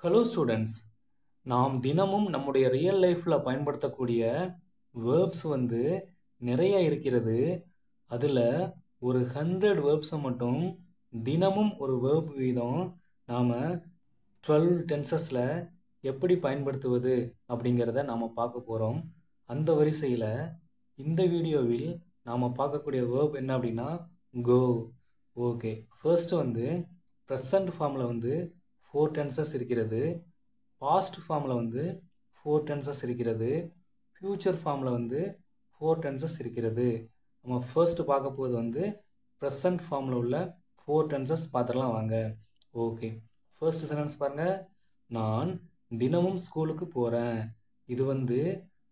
Hello students, நாம் தினமும் நம்முடைய ரியல் லைஃப்பில் பயன்படுத்தக்கூடிய வேர்ப்ஸ் நிறைய இருக்கிறது. அதில் ஒரு 100 வேர்ப்ஸை மட்டும் தினமும் ஒரு வேர்ப் வீதம் நாம் 12 டென்சஸில் எப்படி பயன்படுத்துவது அப்படிங்கிறத நாம் பார்க்க போகிறோம். அந்த வரிசையில் இந்த வீடியோவில் நாம் பார்க்கக்கூடிய வேர்ப் என்ன அப்படின்னா கோ. ஓகே, ஃபர்ஸ்ட் ப்ரெசன்ட் ஃபார்மில் 4 டென்சஸ் இருக்கிறது. பாஸ்ட் ஃபார்மில் 4 டென்சஸ் இருக்கிறது. ஃப்யூச்சர் ஃபார்மில் 4 டென்சஸ் இருக்கிறது. நம்ம ஃபர்ஸ்ட் பார்க்க போது ப்ரெசன்ட் ஃபார்மில் உள்ள 4 டென்சஸ் பார்த்துடலாம் வாங்க. ஓகே, ஃபர்ஸ்ட் சென்டென்ஸ் பாருங்கள். நான் தினமும் ஸ்கூலுக்கு போகிறேன். இது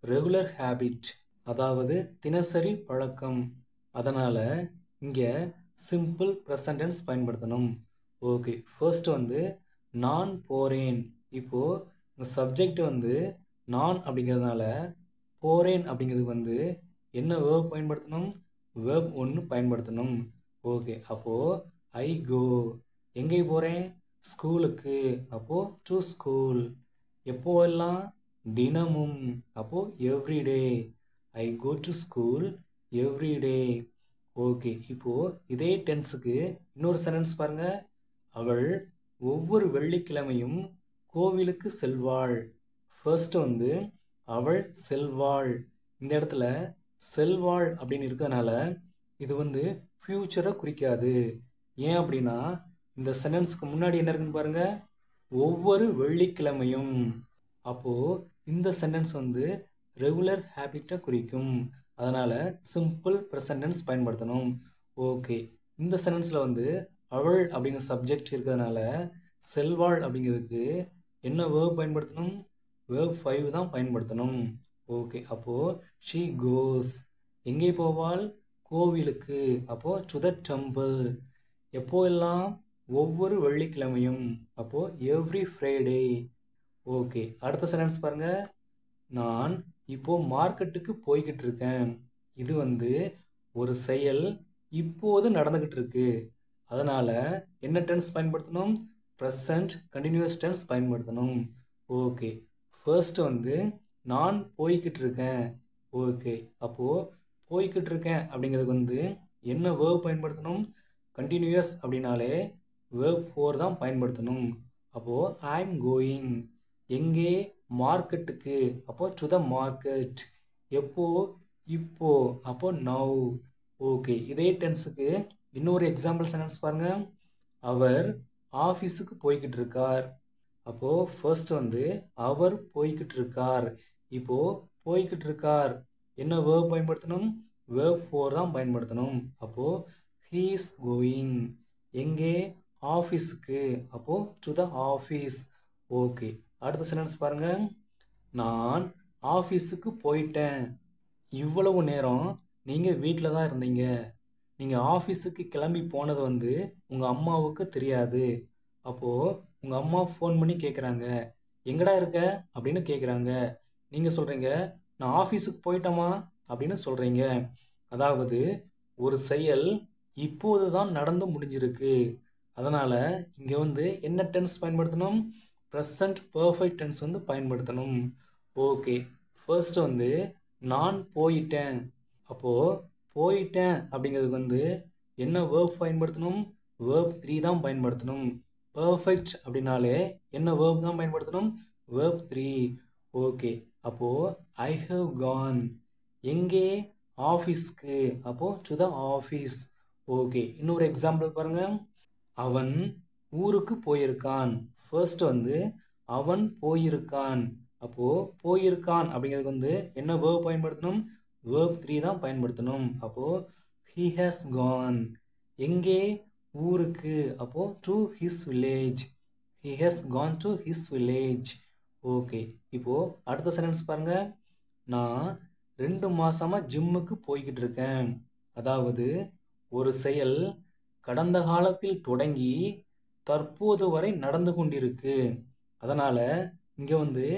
ரெகுலர் ஹேபிட், அதாவது தினசரி பழக்கம். அதனால் இங்கே சிம்பிள் ப்ரெசன்ட் டென்ஸ் பயன்படுத்தணும். ஓகே, ஃபர்ஸ்ட் நான் போகிறேன். இப்போது சப்ஜெக்ட் நான் அப்படிங்கிறதுனால போகிறேன் அப்படிங்கிறதுக்கு என்ன வேர்ப் பயன்படுத்தணும்? வேர்ப் 1 பயன்படுத்தணும். ஓகே, அப்போது ஐ கோ. எங்கே போகிறேன்? ஸ்கூலுக்கு. அப்போது டு ஸ்கூல். எப்போவெல்லாம்? தினமும். அப்போது every day. I go to school every day. Okay, இப்போது இதே டென்ஸுக்கு இன்னொரு சென்டென்ஸ் பாருங்கள். அவள் ஒவ்வொரு வெள்ளிக்கிழமையும் கோவிலுக்கு செல்வாள். ஃபர்ஸ்ட் அவள் செல்வாள். இந்த இடத்துல செல்வாள் அப்படின்னு இருக்கிறதுனால இது ஃப்யூச்சரை குறிக்காது. ஏன் அப்படின்னா இந்த சென்டென்ஸ்க்கு முன்னாடி என்ன இருக்குன்னு பாருங்க, ஒவ்வொரு வெள்ளிக்கிழமையும். அப்போது இந்த சென்டென்ஸ் ரெகுலர் ஹேபிட்டை குறிக்கும். அதனால் சிம்பிள் ப்ரெசன்ட் டென்ஸ் பயன்படுத்தணும். ஓகே, இந்த சென்டென்ஸில் அவள் அப்படிங்கிற சப்ஜெக்ட் இருக்கிறதுனால செல்வாள் அப்படிங்கிறதுக்கு என்ன வேர்ப் பயன்படுத்தணும்? வேர்ப் 5 தான் பயன்படுத்தணும். ஓகே, அப்போது ஷீ கோஸ். எங்கே போவாள்? கோவிலுக்கு. அப்போது டு த டெம்பிள். எப்போ எல்லாம்? ஒவ்வொரு வெள்ளிக்கிழமையும். அப்போது எவ்ரி ஃப்ரைடே. ஓகே, அடுத்த சென்டென்ஸ் பாருங்கள். நான் இப்போது மார்க்கெட்டுக்கு போய்கிட்டு இருக்கேன். இது ஒரு செயல் இப்போது நடந்துக்கிட்டு இருக்கு. அதனால் என்ன டென்ஸ் பயன்படுத்தணும்? ப்ரெசன்ட் கண்டினியூஸ் டென்ஸ் பயன்படுத்தணும். ஓகே, ஃபர்ஸ்ட் நான் போய்கிட்டு இருக்கேன். ஓகே, அப்போது போய்கிட்டு இருக்கேன் அப்படிங்கிறதுக்கு என்ன வேர்ப் பயன்படுத்தணும்? கண்டினியூஸ் அப்படின்னாலே வேர்ப் 4 தான் பயன்படுத்தணும். அப்போது ஐ எம் கோயிங். எங்கே? மார்க்கெட்டுக்கு. அப்போது டு த மார்க்கெட். எப்போ? இப்போ. அப்போது நவ். ஓகே, இதே டென்ஸுக்கு இன்னொரு எக்ஸாம்பிள் சென்டென்ஸ் பாருங்கள். அவர் ஆஃபீஸுக்கு போய்கிட்டு இருக்கார். அப்போது ஃபர்ஸ்ட் அவர் போய்கிட்டு இருக்கார். இப்போது போய்கிட்டு இருக்கார் என்ன வேர்ப் பயன்படுத்தணும்? வேர்ப் 4 தான் பயன்படுத்தணும். அப்போது ஹீ இஸ் கோயிங். எங்கே? ஆஃபீஸுக்கு. அப்போது டு த ஆஃபீஸ். ஓகே, அடுத்த சென்டென்ஸ் பாருங்கள். நான் ஆஃபீஸுக்கு போயிட்டேன். இவ்வளவு நேரம் நீங்கள் வீட்டில் தான் இருந்தீங்க. நீங்கள் ஆஃபீஸுக்கு கிளம்பி போனது உங்கள் அம்மாவுக்கு தெரியாது. அப்போது உங்கள் அம்மா ஃபோன் பண்ணி கேட்குறாங்க, எங்கடா இருக்க அப்படின்னு கேட்குறாங்க. நீங்கள் சொல்கிறீங்க, நான் ஆஃபீஸுக்கு போயிட்டோமா அப்படின்னு சொல்கிறீங்க. அதாவது ஒரு செயல் இப்போது தான் நடந்து முடிஞ்சிருக்கு. அதனால் இங்கே என்ன டென்ஸ் பயன்படுத்தணும்? ப்ரெசன்ட் பர்ஃபெக்ட் டென்ஸ் பயன்படுத்தணும். ஓகே, ஃபர்ஸ்ட் நான் போயிட்டேன். அப்போது போயிட்டேன் அப்படிங்கிறதுக்கு என்ன வேர்ப் பயன்படுத்தணும்? வேர்ப் 3 தான் பயன்படுத்தணும். பர்ஃபெக்ட் அப்படின்னாலே என்ன வேர்ப் தான் பயன்படுத்தணும்? வேர்ப் 3. ஓகே, அப்போது ஐ ஹவ் கான். எங்கே? ஆஃபீஸ்க்கு. அப்போது டு த ஆஃபீஸ். ஓகே, இன்னொரு எக்ஸாம்பிள் பாருங்கள். அவன் ஊருக்கு போயிருக்கான். ஃபர்ஸ்ட் அவன் போயிருக்கான். அப்போது போயிருக்கான் அப்படிங்கிறதுக்கு என்ன வேர்ப் பயன்படுத்தணும்? வேர்ப் 3 தான் பயன்படுத்தணும். அப்போது he has gone. எங்கே? ஊருக்கு. அப்போது to his village. he has gone to his village. Okay, இப்போது அடுத்த சென்டென்ஸ் பாருங்கள். நான் 2 மாதமாக ஜிம்முக்கு போய்கிட்டு இருக்கேன். அதாவது ஒரு செயல் கடந்த காலத்தில் தொடங்கி தற்போது வரை நடந்து கொண்டிருக்கு. அதனால் இங்கே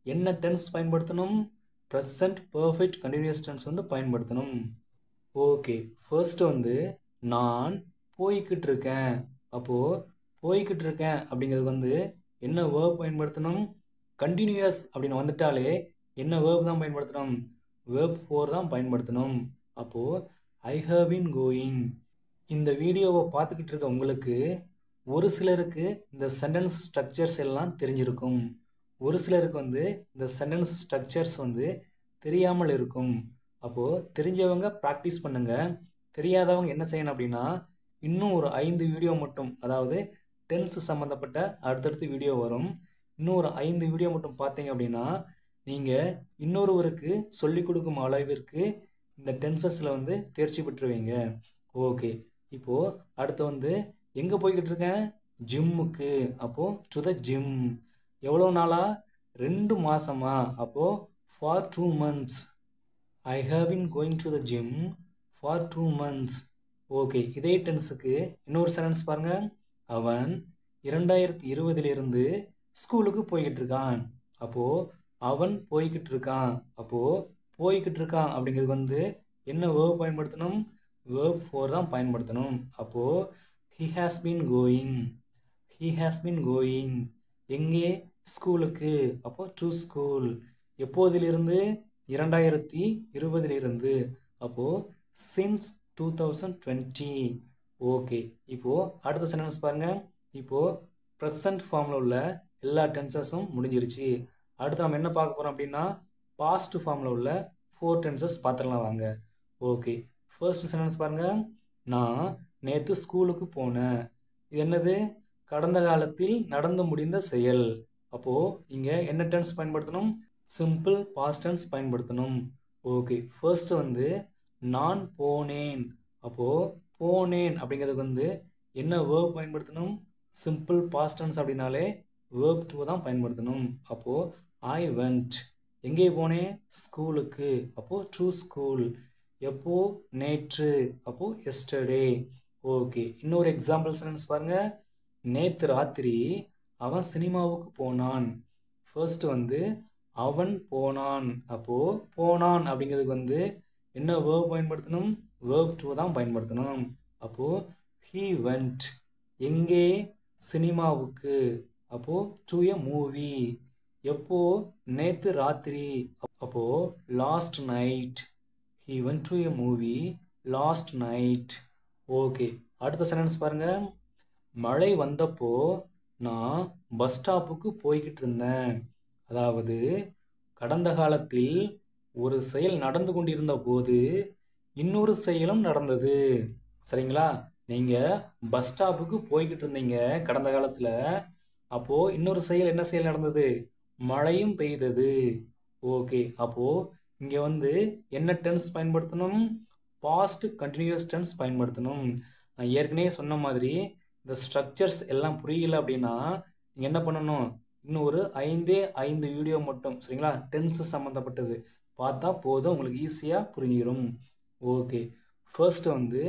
என்ன டென்ஸ் பயன்படுத்தணும்? ப்ரெசன்ட் பர்ஃபெக்ட் கண்டினியூஸ் டென்ஸ் பயன்படுத்தணும். ஓகே, ஃபர்ஸ்ட் நான் போய்கிட்டு இருக்கேன். அப்போது போய்கிட்டு இருக்கேன் அப்படிங்கிறது என்ன வேர்ப் பயன்படுத்தணும்? கண்டினியூஸ் அப்படின்னு வந்துட்டாலே என்ன வேர்ப் தான் பயன்படுத்தணும்? வேர்ப் ஃபோர் தான் பயன்படுத்தணும். அப்போது ஐ ஹவ் பீன் கோயிங். இந்த வீடியோவை பார்த்துக்கிட்டு இருக்க உங்களுக்கு ஒரு சிலருக்கு இந்த சென்டென்ஸ் ஸ்ட்ரக்சர்ஸ் எல்லாம் தெரிஞ்சிருக்கும். ஒரு சிலருக்கு வந்து இந்த சென்டென்ஸ் ஸ்ட்ரக்சர்ஸ் வந்து தெரியாமல் இருக்கும். அப்போது தெரிஞ்சவங்க ப்ராக்டிஸ் பண்ணுங்கள். தெரியாதவங்க என்ன செய்யணும் அப்படின்னா இன்னும் ஒரு 5 வீடியோ மட்டும், அதாவது டென்ஸ் சம்மந்தப்பட்ட அடுத்தடுத்து வீடியோ வரும். இன்னும் ஒரு 5 வீடியோ மட்டும் பார்த்தீங்க அப்படின்னா நீங்கள் இன்னொருவருக்கு சொல்லிக் கொடுக்கும் அளவிற்கு இந்த டென்சஸில் வந்து தேர்ச்சி பெற்றுவீங்க. ஓகே, இப்போது அடுத்து வந்து எங்கே போய்கிட்டு இருக்கேன்? ஜிம்முக்கு. அப்போது டு த ஜிம். எவ்வளோ நாளா? 2 மாதமா? அப்போது for 2 months. I have been going to the gym for 2 months. Okay, இதே டென்ஸுக்கு இன்னொரு சென்டென்ஸ் பாருங்கள். அவன் 2020 ஸ்கூலுக்கு போய்கிட்டு இருக்கான். அப்போது அவன் போய்கிட்டு இருக்கான். அப்போது போய்கிட்டு இருக்கான் அப்படிங்கிறது வந்து என்ன வேர்ப் பயன்படுத்தணும்? வேர்ப் ஃபோர் தான் பயன்படுத்தணும். அப்போது he has been going. he has been going. எங்கே? ஸ்கூலுக்கு. அப்போது டு ஸ்கூல். எப்போதிலிருந்து? 2020. அப்போது since 2020. ஓகே, இப்போது அடுத்த சென்டென்ஸ் பாருங்கள். இப்போது ப்ரெசன்ட் ஃபார்மில் உள்ள எல்லா டென்சஸும் முடிஞ்சிருச்சு. அடுத்து நம்ம என்ன பார்க்க போகிறோம் அப்படின்னா பாஸ்ட் ஃபார்மில் உள்ள 4 டென்சஸ் பார்த்துடலாம் வாங்க. ஓகே, ஃபர்ஸ்ட் சென்டென்ஸ் பாருங்கள். நான் நேற்று ஸ்கூலுக்கு போனேன். இது என்னது? கடந்த காலத்தில் நடந்து முடிந்த செயல். அப்போது இங்கே என்ன டென்ஸ் பயன்படுத்தணும்? சிம்பிள் பாஸ்ட் டென்ஸ் பயன்படுத்தணும். ஓகே, ஃபர்ஸ்ட் வந்து நான் போனேன். அப்போது போனேன் அப்படிங்கிறதுக்கு வந்து என்ன வேர்ப் பயன்படுத்தணும்? சிம்பிள் பாஸ்ட் டென்ஸ் அப்படின்னாலே வேர்ப் டூ தான் பயன்படுத்தணும். அப்போது ஐ வெண்ட். எங்கே போனேன்? ஸ்கூலுக்கு. அப்போது டு ஸ்கூல். எப்போ? நேற்று. அப்போது எஸ்டர்டே. ஓகே, இன்னொரு எக்ஸாம்பிள் சென்டென்ஸ் பாருங்கள். நேற்று ராத்திரி அவன் சினிமாவுக்கு போனான். ஃபர்ஸ்ட் வந்து அவன் போனான். அப்போது போனான் அப்படிங்கிறதுக்கு வந்து என்ன வேர்ப் பயன்படுத்தணும்? வேர்ப் டூ தான் பயன்படுத்தணும். அப்போது he went. எங்கே? சினிமாவுக்கு. அப்போது டு எ மூவி. எப்போ? நேற்று ராத்திரி. அப்போது last night. he went to a movie last night. Okay, அடுத்த சென்டென்ஸ் பாருங்கள். மழை வந்தப்போ நான் பஸ் ஸ்டாப்புக்கு போய்கிட்டு இருந்தேன். அதாவது கடந்த காலத்தில் ஒரு செயல் நடந்து கொண்டிருந்த போது இன்னொரு செயலும் நடந்தது. சரிங்களா? நீங்கள் பஸ் ஸ்டாப்புக்கு போய்கிட்டு இருந்தீங்க கடந்த காலத்தில். அப்போது இன்னொரு செயல், என்ன செயல் நடந்தது? மழையும் பெய்தது. ஓகே, அப்போது இங்கே வந்து என்ன டென்ஸ் பயன்படுத்தணும்? பாஸ்ட் கண்டினியூஸ் டென்ஸ் பயன்படுத்தணும். நான் ஏற்கனவே சொன்ன மாதிரி இந்த ஸ்ட்ரக்சர்ஸ் எல்லாம் புரியல அப்படின்னா நீங்கள் என்ன பண்ணணும்? இன்னும் ஒரு 5 வீடியோ மட்டும், சரிங்களா, டென்ஸ் சம்மந்தப்பட்டது பார்த்தா போதும், உங்களுக்கு ஈஸியாக புரிஞ்சிடும். ஓகே, ஃபர்ஸ்ட் வந்து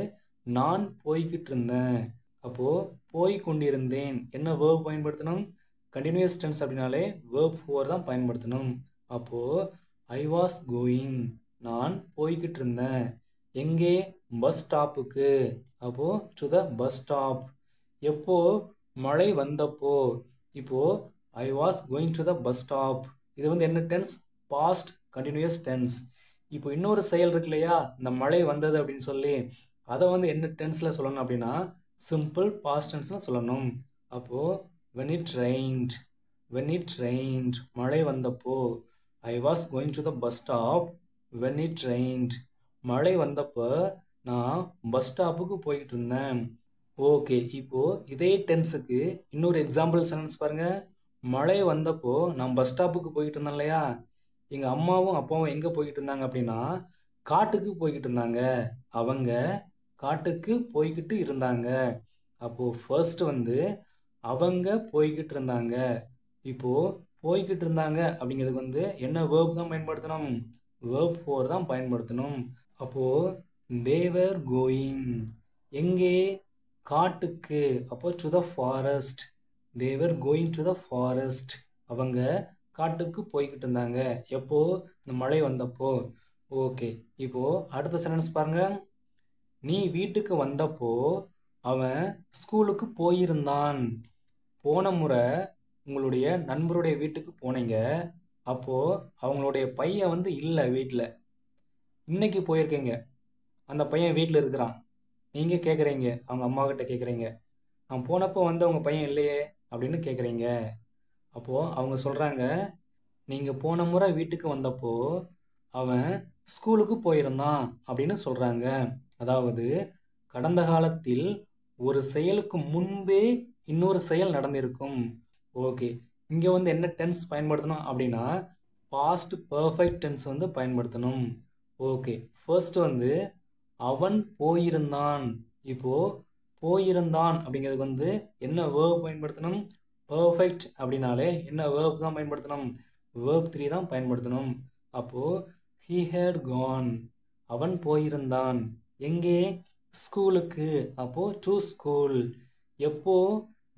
நான் போய்கிட்டு இருந்தேன். அப்போது போய் கொண்டிருந்தேன். என்ன வேர்ப் பயன்படுத்தணும்? கண்டினியூஸ் டென்ஸ் அப்படின்னாலே வேர்ப் ஃபோர் தான் பயன்படுத்தணும். அப்போது ஐ வாஸ் கோயிங். நான் போய்கிட்டு இருந்தேன். எங்கே? பஸ் ஸ்டாப்புக்கு. அப்போது டு த பஸ் ஸ்டாப். எப்போ? மழை வந்தப்போ. இப்போது I was going to the bus stop. இது வந்து என்ன டென்ஸ்? Past continuous tense. இப்போ இன்னொரு செயல் இருக்கு இல்லையா, இந்த மழை வந்தது அப்படின்னு சொல்லி, அதை வந்து என்ன டென்ஸில் சொல்லணும் அப்படின்னா சிம்பிள் பாஸ்ட் டென்ஸில் சொல்லணும். அப்போது when it rained. when it rained. மழை வந்தப்போ. I was going to the bus stop when it rained. மழை வந்தப்போ நான் பஸ் ஸ்டாப்புக்கு போய்கிட்டு இருந்தேன். ஓகே, இப்போது இதே டென்ஸுக்கு இன்னொரு எக்ஸாம்பிள் சென்டென்ஸ் பாருங்கள். மழை வந்தப்போ நான் பஸ் ஸ்டாப்புக்கு போய்கிட்டு இருந்தேன் இல்லையா, எங்கள் அம்மாவும் அப்பாவும் எங்கே போய்கிட்டு இருந்தாங்க அப்படின்னா காட்டுக்கு போய்கிட்டு இருந்தாங்க. அவங்க காட்டுக்கு போய்கிட்டு இருந்தாங்க. அப்போது ஃபர்ஸ்ட் வந்து அவங்க போய்கிட்டு இருந்தாங்க. இப்போது போய்கிட்டு இருந்தாங்க அப்படிங்கிறதுக்கு வந்து என்ன வேர்ப் தான் பயன்படுத்தணும்? வேர்ப் ஃபோர் தான் பயன்படுத்தணும். அப்போது they were going. எங்கே? காட்டுக்கு. அப்போது to the forest. they were going to the forest. அவங்க காட்டுக்கு போய்கிட்டு இருந்தாங்க. எப்போ? இந்த மழை வந்தப்போ. ஓகே, இப்போது அடுத்த சென்டென்ஸ் பாருங்கள். நீ வீட்டுக்கு வந்தப்போ அவன் ஸ்கூலுக்கு போயிருந்தான். போன முறை உங்களுடைய நண்பருடைய வீட்டுக்கு போனீங்க. அப்போது அவங்களுடைய பையன் வந்து இல்லை வீட்டில். இன்னைக்கு போயிருக்கீங்க, அந்த பையன் வீட்டில் இருக்கிறான். நீங்கள் கேட்குறீங்க, அவங்க அம்மாக்கிட்ட கேட்குறீங்க, நான் போனப்போ வந்து அவங்க பையன் இல்லையே அப்படின்னு கேட்குறீங்க. அப்போது அவங்க சொல்கிறாங்க, நீங்கள் போன முறை வீட்டுக்கு வந்தப்போ அவன் ஸ்கூலுக்கு போயிருந்தான் அப்படின்னு சொல்கிறாங்க. அதாவது கடந்த காலத்தில் ஒரு செயலுக்கு முன்பே இன்னொரு செயல் நடந்திருக்கும். ஓகே, இங்கே வந்து என்ன டென்ஸ் பயன்படுத்தணும் அப்படின்னா பாஸ்ட் பர்ஃபெக்ட் டென்ஸ் வந்து பயன்படுத்தணும். ஓகே, ஃபர்ஸ்ட் வந்து அவன் போயிருந்தான். இப்போது போயிருந்தான் அப்படிங்கிறதுக்கு வந்து என்ன வேர்ப் பயன்படுத்தணும்? பர்ஃபெக்ட் அப்படின்னாலே என்ன வேர்ப் தான் பயன்படுத்தணும்? வேர்ப் 3 தான் பயன்படுத்தணும். அப்போது he had gone, அவன் போயிருந்தான். எங்கே? ஸ்கூலுக்கு. அப்போது டு ஸ்கூல். எப்போ?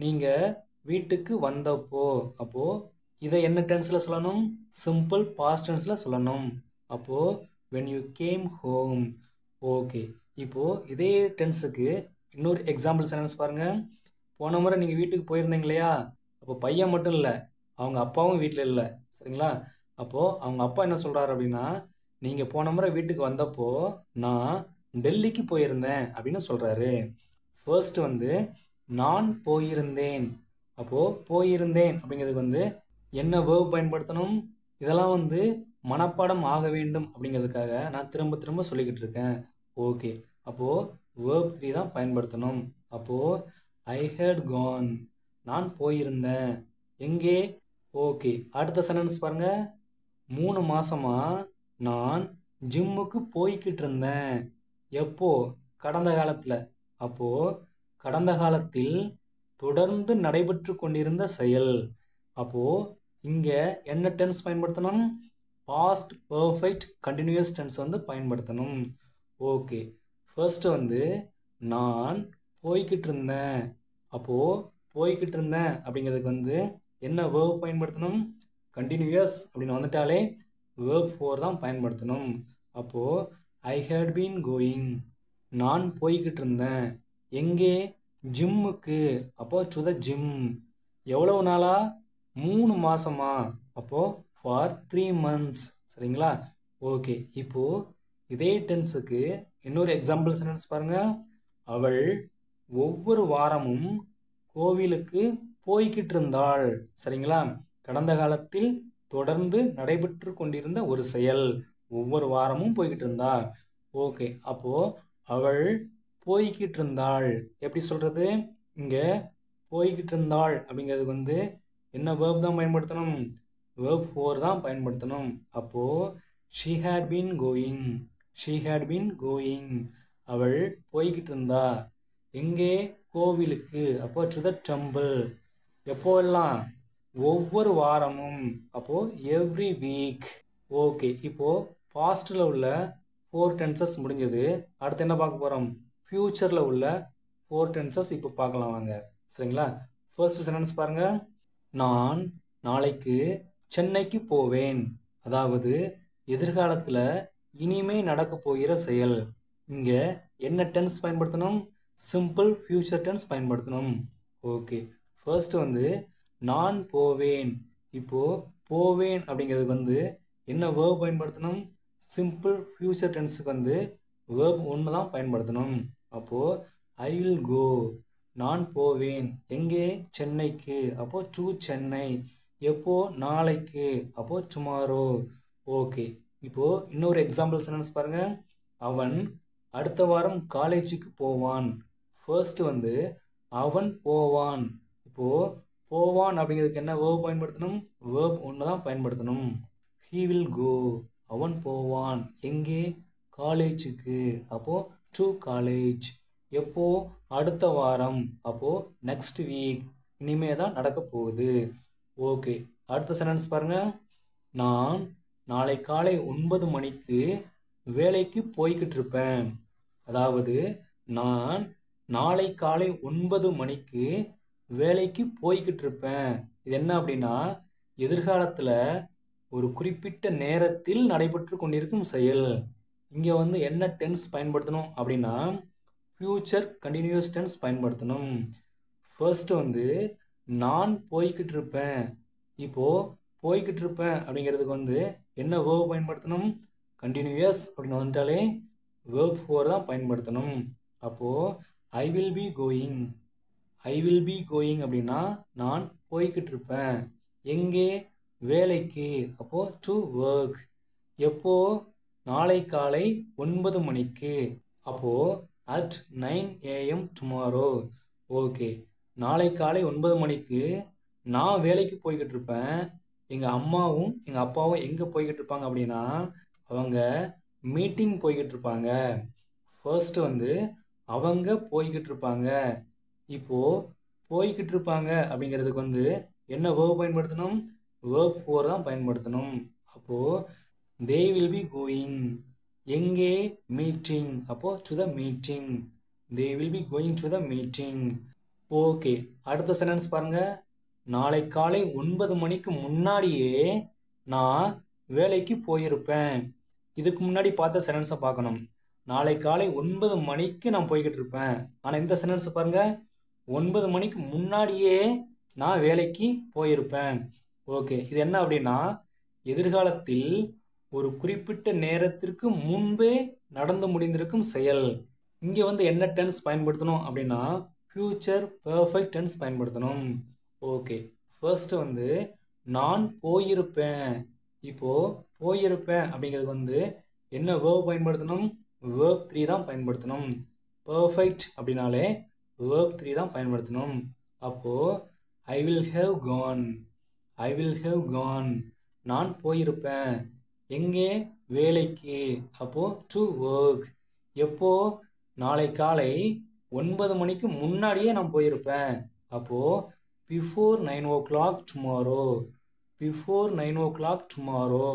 நீங்கள் வீட்டுக்கு வந்தப்போ. அப்போது இதை என்ன டென்ஸில் சொல்லணும்? சிம்பிள் பாஸ்ட் டென்ஸில் சொல்லணும். அப்போது when you came home. Okay, இப்போது இதே டென்ஸுக்கு இன்னொரு எக்ஸாம்பிள் சென்டென்ஸ் பாருங்கள். போன முறை நீங்கள் வீட்டுக்கு போயிருந்தீங்க இல்லையா? அப்போ பையன் மட்டும் இல்லை, அவங்க அப்பாவும் வீட்டில் இல்லை. சரிங்களா? அப்போது அவங்க அப்பா என்ன சொல்கிறாரு அப்படின்னா, நீங்கள் போன முறை வீட்டுக்கு வந்தப்போ நான் டெல்லிக்கு போயிருந்தேன் அப்படின்னு சொல்கிறாரு. ஃபர்ஸ்ட் வந்து நான் போயிருந்தேன். அப்போது போயிருந்தேன் அப்படிங்கிறதுக்கு வந்து என்ன வேர்ப் பயன்படுத்தணும்? இதெல்லாம் வந்து மனப்பாடம் ஆக வேண்டும் அப்படிங்கிறதுக்காக நான் திரும்ப திரும்ப சொல்லிக்கிட்டு இருக்கேன். ஓகே, அப்போது வேர்ப் 3 தான் பயன்படுத்தணும். அப்போது ஐ ஹேட் கான், நான் போயிருந்தேன். எங்கே? ஓகே, அடுத்த சென்டென்ஸ் பாருங்கள். 3 மாதமா நான் ஜிம்முக்கு போய்கிட்டு இருந்தேன். எப்போ? கடந்த காலத்தில். அப்போது கடந்த காலத்தில் தொடர்ந்து நடைபெற்று கொண்டிருந்த செயல். அப்போது இங்கே என்ன டென்ஸ் பயன்படுத்தணும்? பாஸ்ட் பர்ஃபெக்ட் கண்டினியூஸ் டென்ஸ் வந்து பயன்படுத்தணும். ஓகே, ஃபர்ஸ்ட் வந்து நான் போய்கிட்டு இருந்தேன். அப்போது போய்கிட்டு இருந்தேன் அப்படிங்கிறதுக்கு வந்து என்ன வேர்ப் பயன்படுத்தணும்? கண்டினியூஸ் அப்படின்னு வந்துட்டாலே வேர்ப் 4 தான் பயன்படுத்தணும். அப்போது ஐ ஹேட் பீன் கோயிங், நான் போய்கிட்டு இருந்தேன். எங்கே? ஜிம்முக்கு. அப்போது டு த ஜிம். எவ்வளவு நாளா? 3 மாதமா. அப்போது ஃபார் 3 months. சரிங்களா? ஓகே, இப்போது இதே டென்ஸுக்கு இன்னொரு எக்ஸாம்பிள் சென்டென்ஸ் பாருங்கள். அவள் ஒவ்வொரு வாரமும் கோவிலுக்கு போய்கிட்டு இருந்தாள். சரிங்களா? கடந்த காலத்தில் தொடர்ந்து நடைபெற்று கொண்டிருந்த ஒரு செயல். ஒவ்வொரு வாரமும் போய்கிட்டு இருந்தா. ஓகே, அப்போது அவள் போய்கிட்டு இருந்தாள். எப்படி சொல்கிறது? இங்கே போய்கிட்டு இருந்தாள் அப்படிங்கிறதுக்கு வந்து என்ன வேர்ப் தான் பயன்படுத்தணும்? வேர்ப் 4 தான் பயன்படுத்தணும். அப்போது she had been going, she had been going. அவள் போய்கிட்டு இருந்தா. எங்கே? கோவிலுக்கு. அப்போ டு த டெம்பிள். எப்போல்லாம்? ஒவ்வொரு வாரமும். அப்போது எவ்ரி வீக். ஓகே, இப்போது பாஸ்டில் உள்ள 4 டென்சஸ் முடிஞ்சது. அடுத்து என்ன பார்க்க போகிறோம்? ஃப்யூச்சரில் உள்ள 4 டென்சஸ் இப்போ பார்க்கலாம் வாங்க. சரிங்களா? ஃபர்ஸ்ட் சென்டென்ஸ் பாருங்கள். நான் நாளைக்கு சென்னைக்கு போவேன். அதாவது எதிர்காலத்தில் இனிமே நடக்க போகிற செயல். இங்கே என்ன டென்ஸ் பயன்படுத்தணும்? சிம்பிள் ஃப்யூச்சர் டென்ஸ் பயன்படுத்தணும். ஓகே, ஃபர்ஸ்ட் வந்து நான் போவேன். இப்போது போவேன் அப்படிங்கிறதுக்கு வந்து என்ன வேர்ப் பயன்படுத்தணும்? சிம்பிள் ஃப்யூச்சர் டென்ஸுக்கு வந்து வேர்ப் 1 தான் பயன்படுத்தணும். அப்போது ஐ வில் கோ, நான் போவேன். எங்கே? சென்னைக்கு. அப்போது டு சென்னை. எப்போ? நாளைக்கு. அப்போது டுமாரோ. ஓகே, இப்போது இன்னொரு எக்ஸாம்பிள் சென்டென்ஸ் பாருங்கள். அவன் அடுத்த வாரம் காலேஜுக்கு போவான். ஃபர்ஸ்ட் வந்து அவன் போவான். இப்போது போவான் அப்படிங்கிறதுக்கு என்ன வேர்ப் பயன்படுத்தணும்? வேர்ப் 1 தான் பயன்படுத்தணும். he will go, அவன் போவான். எங்கே? காலேஜுக்கு. அப்போது டு காலேஜ். எப்போ? அடுத்த வாரம். அப்போது நெக்ஸ்ட் வீக். இனிமே தான் நடக்க போகுது. ஓகே, அடுத்த சென்டென்ஸ் பாருங்கள். நான் நாளை காலை 9 மணிக்கு வேலைக்கு போய்கிட்டு இருப்பேன். அதாவது நான் நாளை காலை 9 மணிக்கு வேலைக்கு போய்கிட்டு இருப்பேன். இது என்ன அப்படின்னா எதிர்காலத்தில் ஒரு குறிப்பிட்ட நேரத்தில் நடைபெற்று கொண்டிருக்கும் செயல். இங்கே வந்து என்ன டென்ஸ் பயன்படுத்தணும் அப்படின்னா ஃப்யூச்சர் கண்டினியூஸ் டென்ஸ் பயன்படுத்தணும். ஃபர்ஸ்ட் வந்து நான் போய்கிட்டு இருப்பேன். இப்போ போய்கிட்டு இருப்பேன் அப்படிங்கிறதுக்கு வந்து என்ன வேர்ப் பயன்படுத்தணும்? கண்டினியூயஸ் அப்படின்னு வந்துட்டாலே வேர்ப் ஃபோர் தான் பயன்படுத்தணும். அப்போது I will be going. I will be going அப்படின்னா நான் போய்கிட்டு இருப்பேன். எங்கே? வேலைக்கு. அப்போது டு ஒர்க். எப்போ? நாளை காலை 9 மணிக்கு. அப்போது அட் 9 AM டுமாரோ. ஓகே, நாளை காலை 9 மணிக்கு நான் வேலைக்கு போய்கிட்டு இருப்பேன். எங்கள் அம்மாவும் எங்கள் அப்பாவும் எங்கே போய்கிட்டு இருப்பாங்க அப்படின்னா அவங்க மீட்டிங் போய்கிட்டு இருப்பாங்க. ஃபர்ஸ்ட் வந்து அவங்க போய்கிட்டு இருப்பாங்க. இப்போது போய்கிட்டு இருப்பாங்க அப்படிங்கிறதுக்கு வந்து என்ன வேர்ப் பயன்படுத்தணும்? வேர்ப் ஃபோர் தான் பயன்படுத்தணும். அப்போது தே வில் பி கோயிங். எங்கே? மீட்டிங். அப்போது to the meeting. They will be going to the meeting. Okay, அடுத்த சென்டென்ஸ் பாருங்க. நாளை காலை 9 மணிக்கு முன்னாடியே நான் வேலைக்கு போயிருப்பேன். இதுக்கு முன்னாடி பார்த்த சென்டென்ஸை பார்க்கணும். நாளை காலை 9 மணிக்கு நான் போய்கிட்டு இருப்பேன். ஆனால் இந்த சென்டென்ஸை பாருங்க, 9 மணிக்கு முன்னாடியே நான் வேலைக்கு போயிருப்பேன். ஓகே, இது என்ன அப்படின்னா எதிர்காலத்தில் ஒரு குறிப்பிட்ட நேரத்திற்கு முன்பே நடந்து முடிந்திருக்கும் செயல். இங்கே வந்து என்ன டென்ஸ் பயன்படுத்தணும் அப்படின்னா ஃபியூச்சர் பெர்ஃபெக்ட் டென்ஸ் பயன்படுத்தணும். ஓகே, ஃபர்ஸ்ட் வந்து நான் போயிருப்பேன். இப்போது போயிருப்பேன் அப்படிங்கிறது வந்து என்ன வேர்ப் பயன்படுத்தணும்? வேர்ப் 3 தான் பயன்படுத்தணும். பெர்ஃபெக்ட் அப்படின்னாலே வேர்ப் 3 தான் பயன்படுத்தணும். அப்போது I will have Khan. I will have Khan. நான் போயிருப்பேன். எங்கே? வேலைக்கு. அப்போது டு ஒர்க். எப்போ? நாளை காலை 9 மணிக்கு முன்னாடியே நான் போயிருப்பேன். அப்போது before 9 o'clock tomorrow. Before 9 o'clock tomorrow.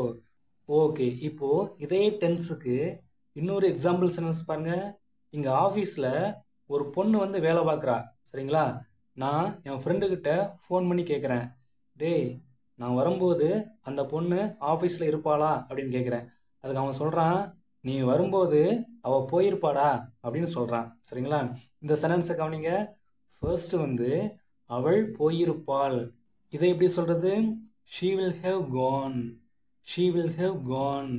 Okay, இப்போது இதே டென்ஸுக்கு இன்னொரு எக்ஸாம்பிள் சென்டென்ஸ் பாருங்கள். இங்கே ஆஃபீஸில் ஒரு பொண்ணு வந்து வேலை பார்க்குறா, சரிங்களா? நான் என் ஃப்ரெண்டுக்கிட்ட ஃபோன் பண்ணி கேட்குறேன், டேய் நான் வரும்போது அந்த பொண்ணு ஆஃபீஸில் இருப்பாளா அப்படின்னு கேட்குறேன். அதுக்கு அவன் சொல்கிறான், நீ வரும்போது அவள் போயிருப்பாடா அப்படின்னு சொல்கிறான், சரிங்களா? இந்த சென்டென்ஸை கவனிங்க. ஃபர்ஸ்ட் வந்து அவள் போயிருப்பாள். இதை எப்படி சொல்கிறது? She will have Khan. She will have Khan.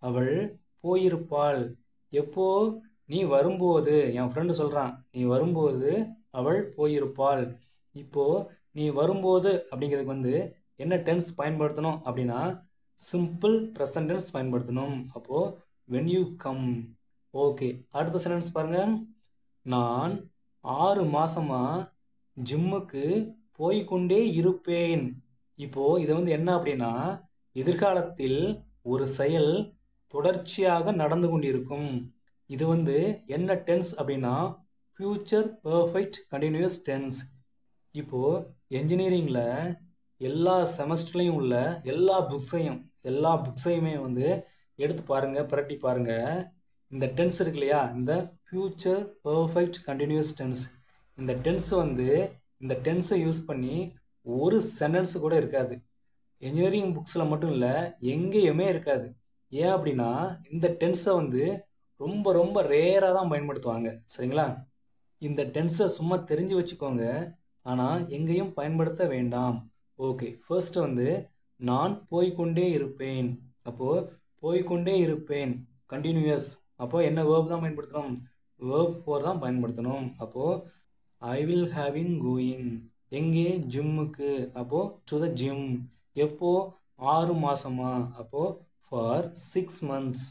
அவள் போயிருப்பாள். எப்போ? நீ வரும்போது. என் ஃப்ரெண்டு சொல்கிறான், நீ வரும்போது அவள் போயிருப்பாள். இப்போது நீ வரும்போது அப்படிங்கிறதுக்கு வந்து என்ன டென்ஸ் பயன்படுத்தணும் அப்படின்னா சிம்பிள் ப்ரெசன்ட் டென்ஸ் பயன்படுத்தணும். அப்போது when you come. ஓகே, அடுத்த சென்டென்ஸ் பாருங்கள். நான் 6 மாதமாக ஜிம்முக்கு போய்கொண்டே இருப்பேன். இப்போது இதை வந்து என்ன அப்படின்னா எதிர்காலத்தில் ஒரு செயல் தொடர்ச்சியாக நடந்து கொண்டிருக்கும். இது வந்து என்ன டென்ஸ் அப்படின்னா ஃபியூச்சர் பெர்ஃபெக்ட் கண்டினியூஸ் டென்ஸ். இப்போது என்ஜினியரிங்கில் எல்லா செமஸ்டர்லேயும் உள்ள எல்லா புக்ஸையுமே வந்து எடுத்து பாருங்கள், புரட்டி பாருங்கள். இந்த டென்ஸ் இருக்கு இல்லையா, இந்த ஃபியூச்சர் பெர்ஃபெக்ட் கண்டினியூஸ் டென்ஸ். இந்த டென்ஸ் வந்து இந்த டென்ஸை யூஸ் பண்ணி ஒரு சென்டென்ஸ் கூட இருக்காது. என்ஜினியரிங் புக்ஸில் மட்டும் இல்லை, எங்கேயுமே இருக்காது. ஏன் அப்படின்னா இந்த டென்ஸை வந்து ரொம்ப ரொம்ப ரேராக தான் பயன்படுத்துவாங்க, சரிங்களா? இந்த டென்ஸை சும்மா தெரிஞ்சு வச்சுக்கோங்க, ஆனால் எங்கேயும் பயன்படுத்த வேண்டாம். ஓகே, ஃபர்ஸ்ட் வந்து நான் போய்கொண்டே இருப்பேன். அப்போது போய்கொண்டே இருப்பேன் கண்டினியூயஸ். அப்போது என்ன வேர்ப் தான் பயன்படுத்தணும்? வேர்ப் 4 தான் பயன்படுத்தணும். அப்போது ஐ வில் ஹேவின் கோயிங். எங்கே? ஜிம்முக்கு. அப்போது டு த ஜிம். எப்போது? 6 மாதமா. அப்போது ஃபார் 6 months.